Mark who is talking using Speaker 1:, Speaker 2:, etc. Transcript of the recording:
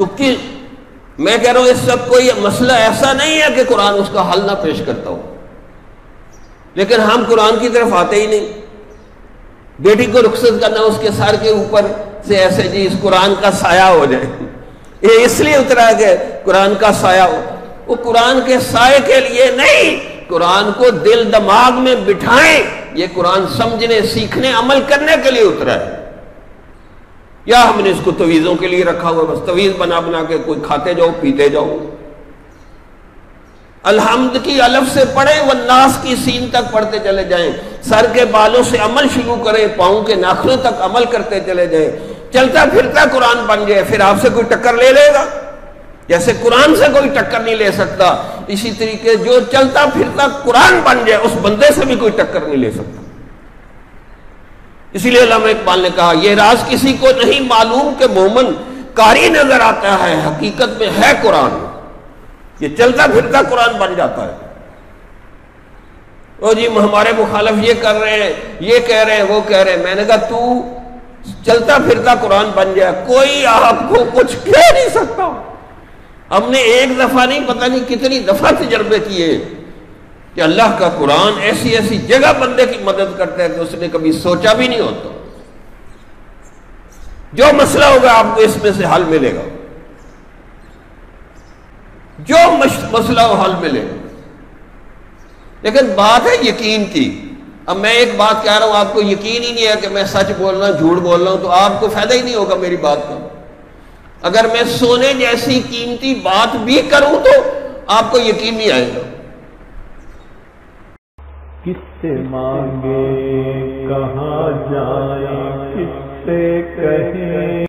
Speaker 1: تو میں کہہ رہا ہوں اس وقت کوئی مسئلہ ایسا نہیں ہے کہ قرآن اس کا حل نہ پیش کرتا ہو، لیکن ہم قرآن کی طرف آتے ہی نہیں۔ بیٹی کو رخصت کرنا اس کے سر کے اوپر سے ایسے جی اس قرآن کا سایہ ہو جائے، یہ اس لیے اترا کہ قرآن کا سایہ ہو، وہ قرآن کے سائے کے لیے نہیں، قرآن کو دل دماغ میں بٹھائیں، یہ قرآن سمجھنے سیکھنے عمل کرنے کے لیے اترا ہے۔ یا ہم نے اس کو تویزوں کے لیے رکھا ہوا، بس تویز بنا بنا کے کوئی کھاتے جاؤ پیتے جاؤ۔ الحمد کی الف سے پڑھیں، والناس کی سین تک پڑھتے چلے جائیں، سر کے بالوں سے عمل شروع کریں، پاؤں کے ناخنوں تک عمل کرتے چلے جائیں، چلتا پھرتا قرآن بن جائے، پھر آپ سے کوئی ٹکر لے لے گا؟ جیسے قرآن سے کوئی ٹکر نہیں لے سکتا، اسی طریقے جو چلتا پھرتا قرآن بن جائے اس بندے سے بھی کوئی ٹکر نہیں لے سکتا۔ اسی لیے علامہ اقبال نے کہا یہ راز کسی کو نہیں معلوم کہ مومن قاری نظر آتا ہے، حقیقت میں ہے قرآن، یہ چلتا پھرتا قرآن بن جاتا ہے۔ او جی ہمارے مخالف یہ کر رہے ہیں، یہ کہہ رہے ہیں، وہ کہہ رہے ہیں۔ میں نے کہا تو چلتا پھرتا قرآن بن جائے، کوئی آپ کو کچھ کہہ نہیں سکتا۔ ہم نے ایک دفعہ نہیں پتہ نہیں کتنی دفعہ تجربے کیے کہ اللہ کا قرآن ایسی ایسی جگہ بندے کی مدد کرتا ہے کہ اس نے کبھی سوچا بھی نہیں ہوتا۔ جو مسئلہ ہوگا آپ کو اس میں سے حل ملے گا، جو مسئلہ ہو حل ملے گا، لیکن بات ہے یقین کی۔ اب میں ایک بات کہہ رہا ہوں، آپ کو یقین ہی نہیں ہے کہ میں سچ بول رہا ہوں جھوٹ بول رہا ہوں، تو آپ کو فائدہ ہی نہیں ہوگا میری بات کا۔ اگر میں سونے جیسی قیمتی بات بھی کروں تو آپ کو یقین نہیں آئے گا۔
Speaker 2: کس سے مانگے کہاں جائیں، کس سے کہیں